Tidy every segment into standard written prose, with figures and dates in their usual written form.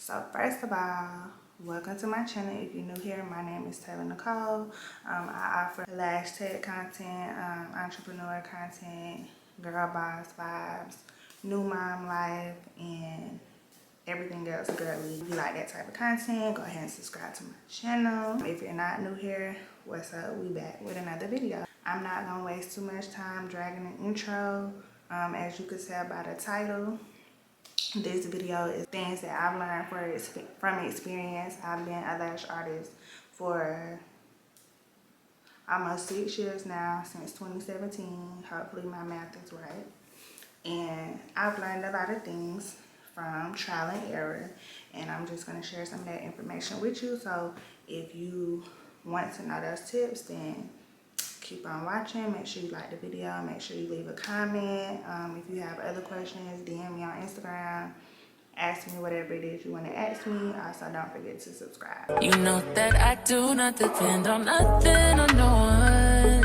So first of all, welcome to my channel. If you're new here, my name is Taylor Nicole. I offer lash tech content, entrepreneur content, girl boss vibes, new mom life, and everything else girly. If you like that type of content, go ahead and subscribe to my channel. If you're not new here, what's up? We back with another video. I'm not gonna waste too much time dragging an intro. As you can tell by the title, this video is things that I've learned from experience. I've been a lash artist for almost 6 years now, since 2017. Hopefully my math is right. And I've learned a lot of things from trial and error. And I'm just going to share some of that information with you. So if you want to know those tips, then keep on watching. Make sure you like the video. Make sure you leave a comment. If you have other questions, DM me on Instagram. Ask me whatever it is you want to ask me. Also, don't forget to subscribe. You know that I do not depend on nothing or no one.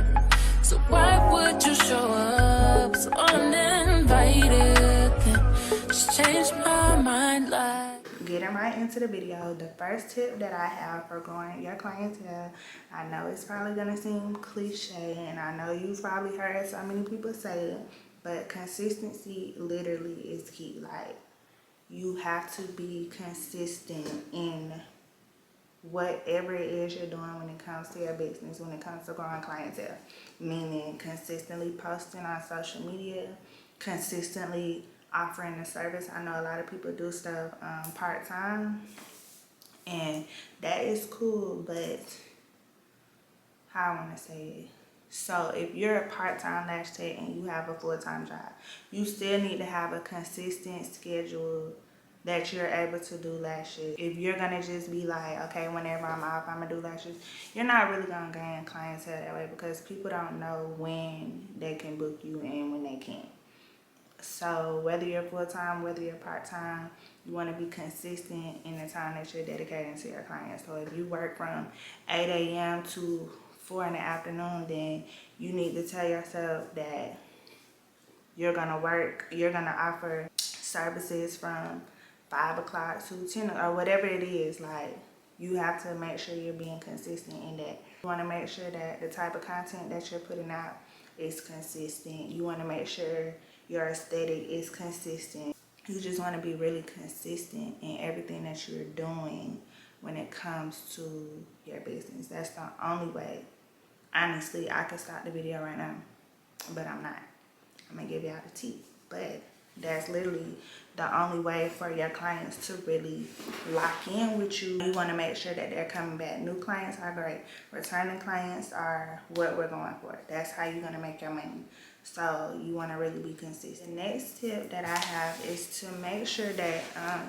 So why would you show up so uninvited? Just change my mind like. Getting right into the video, the first tip that I have for growing your clientele, I know it's probably gonna seem cliche, and I know you've probably heard so many people say it, but consistency literally is key. Like, you have to be consistent in whatever it is you're doing when it comes to your business, when it comes to growing clientele. Meaning consistently posting on social media, consistently offering a service. I know a lot of people do stuff part-time, and that is cool, but how I want to say it. So if you're a part-time lash tech and you have a full-time job, you still need to have a consistent schedule that you're able to do lashes. If you're gonna just be like, okay, whenever I'm off, I'm gonna do lashes, you're not really gonna gain clientele that way, because people don't know when they can book you and when they can't. So whether you're full-time, whether you're part-time, you want to be consistent in the time that you're dedicating to your clients. So if you work from 8 a.m. to 4 in the afternoon, then you need to tell yourself that you're gonna offer services from 5 o'clock to 10 or whatever it is. Like, you have to make sure you're being consistent in that. You want to make sure that the type of content that you're putting out is consistent. You want to make sure your aesthetic is consistent. You just want to be really consistent in everything that you're doing when it comes to your business. That's the only way. Honestly, I could stop the video right now, but I'm not. I'm gonna give y'all the tea, but that's literally the only way for your clients to really lock in with you. You want to make sure that they're coming back. New clients are great. Returning clients are what we're going for. That's how you're going to make your money. So you want to really be consistent. The next tip that I have is to make sure that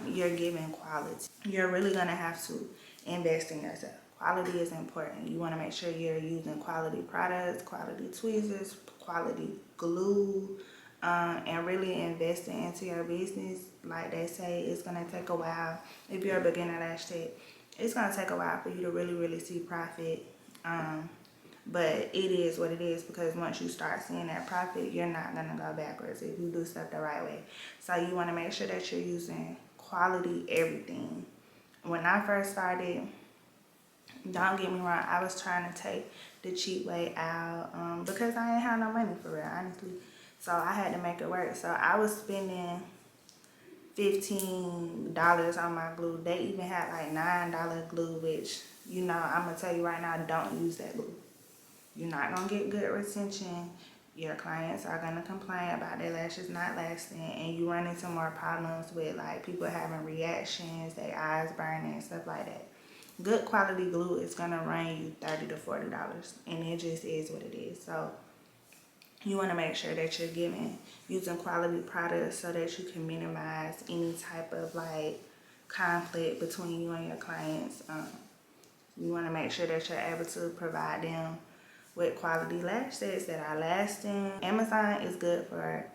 you're giving quality. You're really going to have to invest in yourself. Quality is important. You want to make sure you're using quality products, quality tweezers, quality glue, and really investing into your business. Like they say, it's going to take a while. If you're a beginner lash tech, it's going to take a while for you to really see profit. But it is what it is, because once you start seeing that profit, you're not going to go backwards if you do stuff the right way. So you want to make sure that you're using quality everything. When I first started, don't get me wrong, I was trying to take the cheap way out because I ain't have no money for real, honestly. So I had to make it work. So I was spending $15 on my glue. They even had like $9 glue, which, you know, I'm going to tell you right now, don't use that glue. You're not going to get good retention. Your clients are going to complain about their lashes not lasting, and you run into more problems with like people having reactions, their eyes burning, stuff like that. Good quality glue is going to run you $30 to $40, and it just is what it is. So you want to make sure that you're using quality products so that you can minimize any type of like conflict between you and your clients. You want to make sure that you're able to provide them with quality lash sets that are lasting. Amazon is good for,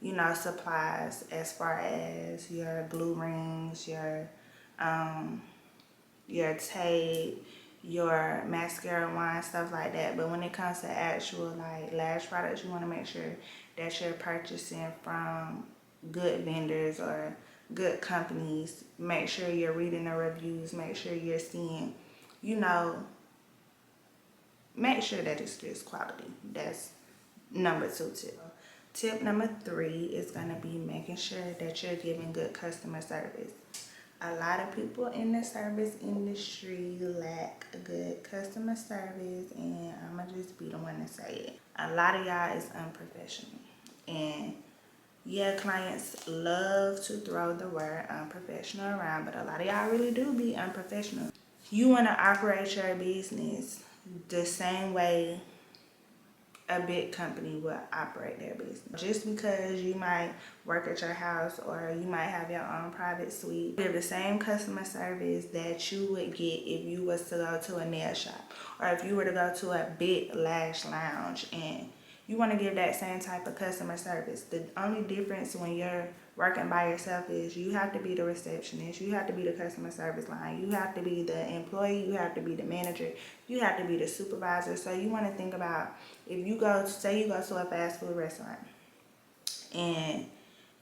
you know, supplies as far as your glue rings, your tape, your mascara wand, stuff like that. But when it comes to actual like lash products, you want to make sure that you're purchasing from good vendors or good companies. Make sure you're reading the reviews. Make sure you're seeing, you know, make sure that it's just quality. That's number 2 tip. Tip number 3 is going to be making sure that you're giving good customer service. A lot of people in the service industry lack good customer service, and I'm going to just be the one to say it. A lot of y'all is unprofessional. And yeah, clients love to throw the word unprofessional around, but a lot of y'all really do be unprofessional. You want to operate your business the same way a big company will operate their business. Just because you might work at your house or you might have your own private suite, give the same customer service that you would get if you was to go to a nail shop or if you were to go to a big lash lounge, and you want to give that same type of customer service. The only difference when you're working by yourself is you have to be the receptionist, you have to be the customer service line, you have to be the employee, you have to be the manager, you have to be the supervisor. So you want to think about, if you go, say you go to a fast food restaurant and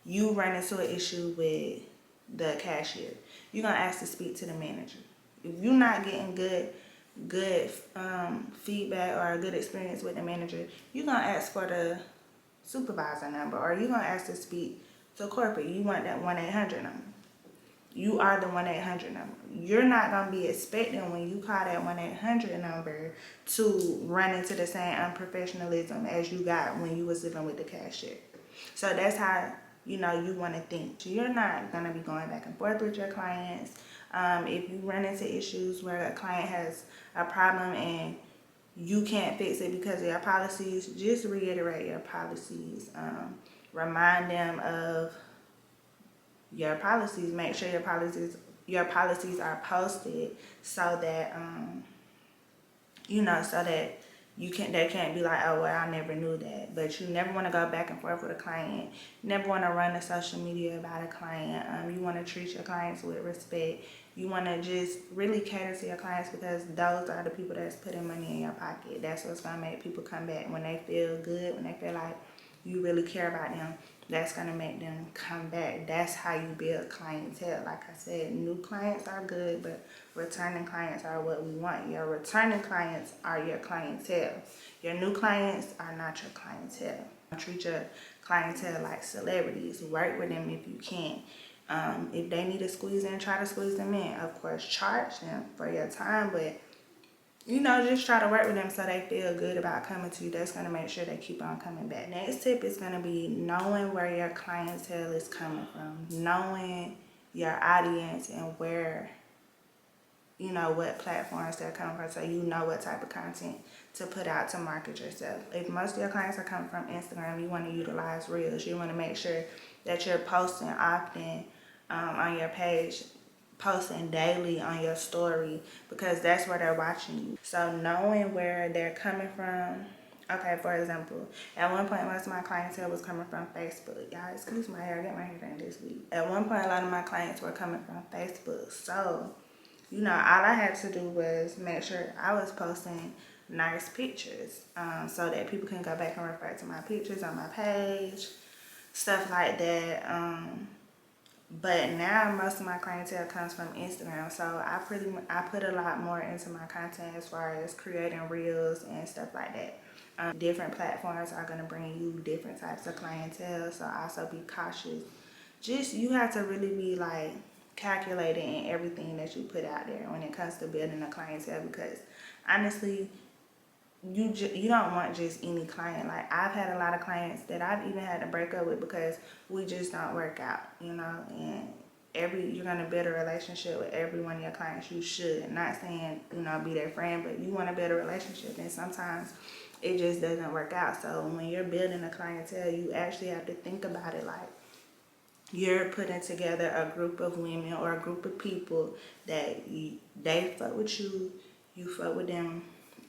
you run into an issue with the cashier, you're going to ask to speak to the manager. If you're not getting good feedback or a good experience with the manager, you're going to ask for the supervisor number, or you're going to ask to speak to corporate. You want that 1-800 number. You are the 1-800 number. You're not going to be expecting when you call that 1-800 number to run into the same unprofessionalism as you got when you was dealing with the cashier. So that's how, you know, you want to think. You're not going to be going back and forth with your clients. If you run into issues where a client has a problem and you can't fix it because of your policies, just reiterate your policies. Remind them of your policies. Make sure your policies are posted so that you know, so that they can't be like, oh well, I never knew that. But you never want to go back and forth with a client. You never want to run to social media about a client. You want to treat your clients with respect. You want to just really cater to your clients, because those are the people that's putting money in your pocket. That's what's going to make people come back. When they feel good, when they feel like you really care about them, that's going to make them come back. That's how you build clientele. Like I said, new clients are good, but returning clients are what we want. Your returning clients are your clientele. Your new clients are not your clientele. Treat your clientele like celebrities. Work with them if you can. If they need to squeeze in, try to squeeze them in. Of course, charge them for your time, but you know, just try to work with them so they feel good about coming to you. That's going to make sure they keep on coming back. Next tip is going to be knowing where your clientele is coming from. Knowing your audience and where, you know, what platforms they're coming from, so you know what type of content to put out to market yourself. If most of your clients are coming from Instagram, you want to utilize Reels. You want to make sure that you're posting often on your page, posting daily on your story, because that's where they're watching you. So knowing where they're coming from. Okay, for example, at one point most of my clientele was coming from Facebook. Y'all excuse my hair, I got my hair done this week. At one point a lot of my clients were coming from Facebook. So, you know, all I had to do was make sure I was posting nice pictures, so that people can go back and refer to my pictures on my page, stuff like that. But now most of my clientele comes from Instagram, so I put a lot more into my content as far as creating reels and stuff like that. Different platforms are going to bring you different types of clientele, so also be cautious. Just, you have to really be like calculating in everything that you put out there when it comes to building a clientele, because honestly, you don't want just any client. Like, I've had a lot of clients that I've even had to break up with because we just don't work out, you know. And you're gonna build a relationship with every one of your clients. You should. Not saying, you know, be their friend, but you want to build a relationship, and sometimes it just doesn't work out. So when you're building a clientele, you actually have to think about it like you're putting together a group of women or a group of people that they fuck with you, you fuck with them,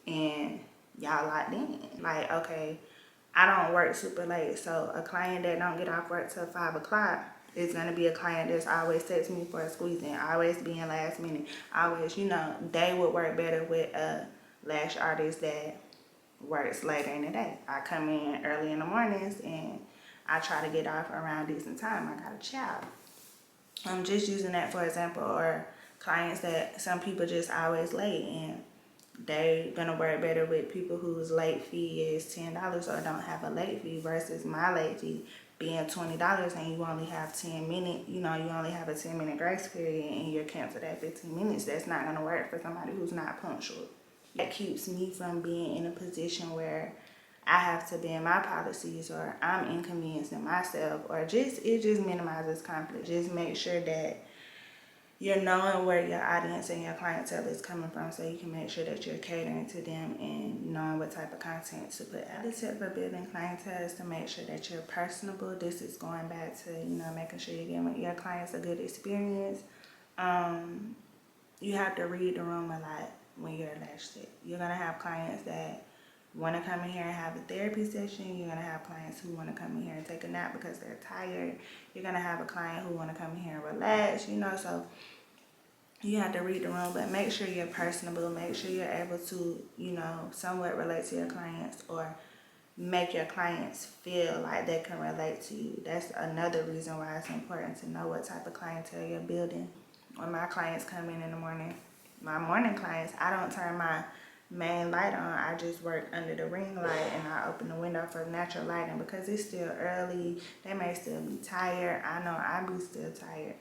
and y'all locked in. Like, okay, I don't work super late, so a client that don't get off work till 5 o'clock is gonna be a client that's always texting me for a squeeze in, always being last minute, always, you know, they would work better with a lash artist that works later in the day. I come in early in the mornings and I try to get off around decent time. I got a child. I'm just using that for example, or clients that some people just always late and they gonna work better with people whose late fee is $10 or don't have a late fee versus my late fee being $20 and you only have 10 minutes, you only have a 10-minute grace period and you're canceled at 15 minutes. That's not gonna work for somebody who's not punctual. That keeps me from being in a position where I have to bend my policies or I'm inconveniencing myself, or it just minimizes conflict. Just make sure that you're knowing where your audience and your clientele is coming from so you can make sure that you're catering to them and knowing what type of content to put out. The tip for building clientele is to make sure that you're personable. This is going back to, making sure you're giving your clients a good experience. You have to read the room a lot when you're a lash tech. You're going to have clients that want to come in here and have a therapy session. You're going to have clients who want to come in here and take a nap because they're tired. You're going to have a client who want to come in here and relax, so you have to read the room, but make sure you're personable. Make sure you're able to, somewhat relate to your clients or make your clients feel like they can relate to you. That's another reason why it's important to know what type of clientele you're building. When my clients come in the morning, my morning clients, I don't turn my main light on. I just work under the ring light and I open the window for natural lighting because it's still early. They may still be tired. I know I be still tired.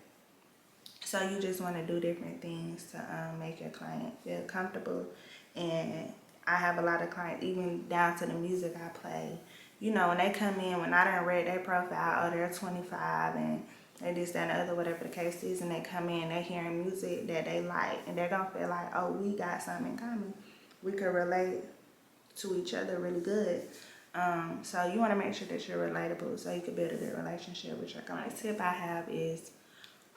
So you just want to do different things to make your client feel comfortable. And I have a lot of clients, even down to the music I play. When they come in, when I done read their profile, oh, they're 25 and they this, that, and the other, whatever the case is, and they come in, they're hearing music that they like, and they're going to feel like, oh, we got something in common. We could relate to each other really good. So you want to make sure that you're relatable so you can build a good relationship with your client. The tip I have is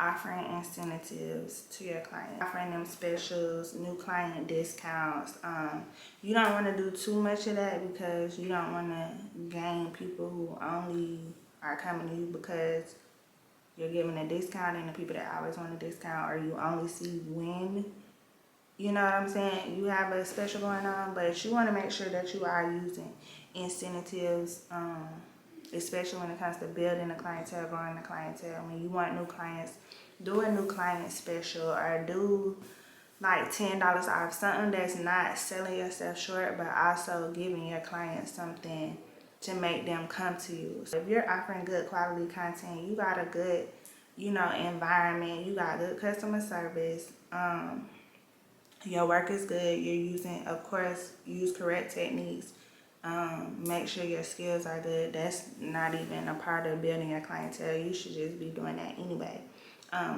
offering incentives to your client, offering them specials, new client discounts. You don't want to do too much of that because you don't want to gain people who only are coming to you because you're giving a discount, and the people that always want a discount, or you only see when, you know what I'm saying, you have a special going on. But you want to make sure that you are using incentives, especially when it comes to building a clientele, growing the clientele. When you want new clients, do a new client special, or do like $10 off, something that's not selling yourself short, but also giving your clients something to make them come to you. So if you're offering good quality content, you got a good, environment, you got good customer service, your work is good, you're using, of course, use correct techniques. Make sure your skills are good. That's not even a part of building your clientele. You should just be doing that anyway.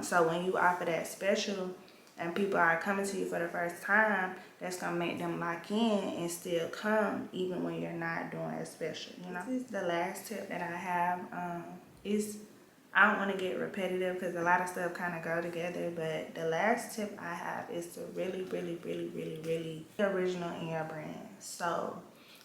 So when you offer that special and people are coming to you for the first time, that's going to make them lock in and still come even when you're not doing a special, This is the last tip that I have. I don't want to get repetitive because a lot of stuff kind of go together, but the last tip I have is to really, really, really, really, really be original in your brand. So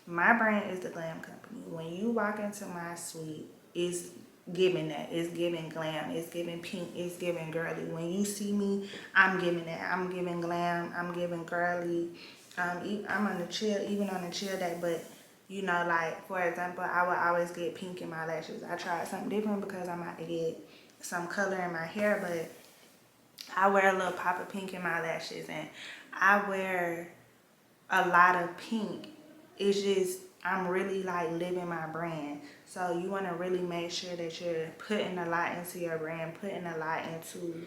my brand is the Glam Company. When you walk into my suite, it's giving that. It's giving glam. It's giving pink. It's giving girly. When you see me, I'm giving that. I'm giving glam. I'm giving girly. I'm on the chill, even on the chill day, but like, for example, I would always get pink in my lashes. I tried something different because I'm about to get some color in my hair, but I wear a little pop of pink in my lashes, and I wear a lot of pink. It's just, I'm really like living my brand. So you want to really make sure that you're putting a lot into your brand, putting a lot into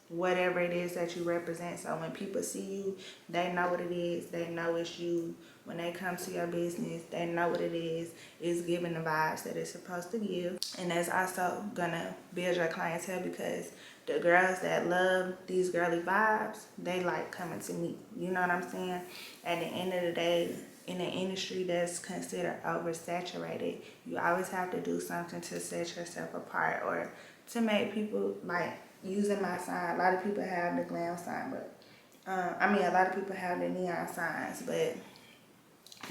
whatever it is that you represent. So when people see you, they know what it is. They know it's you. When they come to your business, they know what it is. It's giving the vibes that it's supposed to give. And that's also gonna build your clientele because the girls that love these girly vibes, they like coming to me. You know what I'm saying? At the end of the day, in an industry that's considered oversaturated, you always have to do something to set yourself apart or to make people, like, using my sign. A lot of people have the glam sign, but a lot of people have the neon signs, but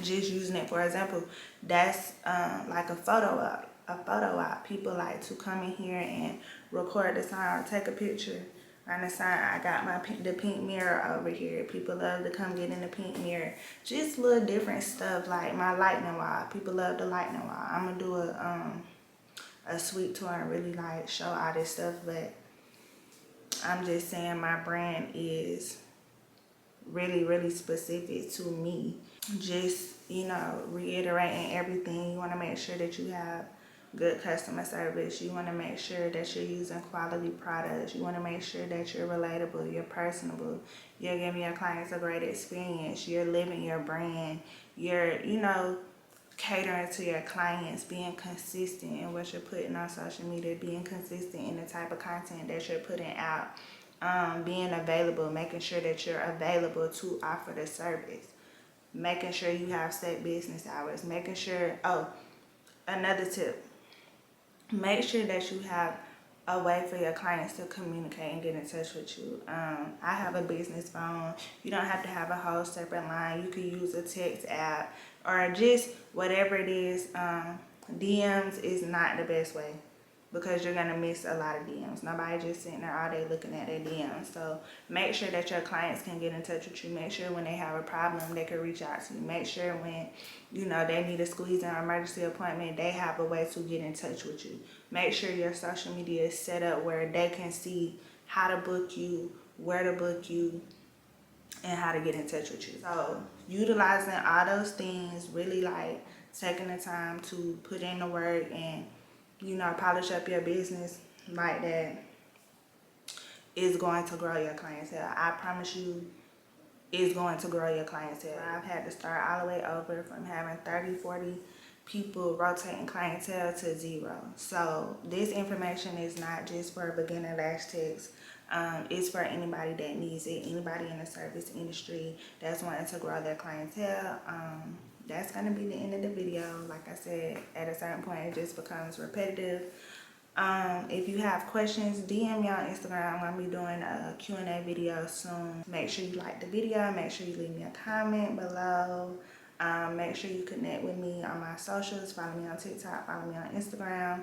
just using it for example, that's like a photo op. People like to come in here and record the sign or take a picture on the sign. I got the pink mirror over here. People love to come get in the pink mirror. Just little different stuff, like my lightning wall. People love the lightning wall. I'm gonna do a suite tour and really like show all this stuff, but I'm just saying my brand is really specific to me. Just, you know, reiterating everything. You want to make sure that you have good customer service. You want to make sure that you're using quality products. You want to make sure that you're relatable, you're personable, you're giving your clients a great experience, you're living your brand, you're, you know, catering to your clients, being consistent in what you're putting on social media, being consistent in the type of content that you're putting out, being available, making sure that you're available to offer the service, making sure you have set business hours, making sure, oh, another tip, make sure that you have a way for your clients to communicate and get in touch with you. I have a business phone. You don't have to have a whole separate line. You can use a text app or just whatever it is. DMs is not the best way because you're going to miss a lot of DMs. Nobody just sitting there all day looking at their DMs. So make sure that your clients can get in touch with you. Make sure when they have a problem, they can reach out to you. Make sure when, you know, they need a squeeze in an emergency appointment, they have a way to get in touch with you. Make sure your social media is set up where they can see how to book you, where to book you, and how to get in touch with you. So utilizing all those things, really like taking the time to put in the work and, you know, polish up your business like that is going to grow your clientele. I promise you, it's going to grow your clientele. I've had to start all the way over from having 30, 40 people rotating clientele to 0. So this information is not just for beginner lash techs. It's for anybody that needs it, anybody in the service industry that's wanting to grow their clientele. That's going to be the end of the video. Like I said, at a certain point, it just becomes repetitive. If you have questions, DM me on Instagram. I'm going to be doing a Q&A video soon. Make sure you like the video. Make sure you leave me a comment below. Make sure you connect with me on my socials. Follow me on TikTok. Follow me on Instagram.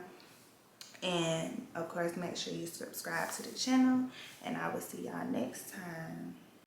And, of course, make sure you subscribe to the channel. And I will see y'all next time.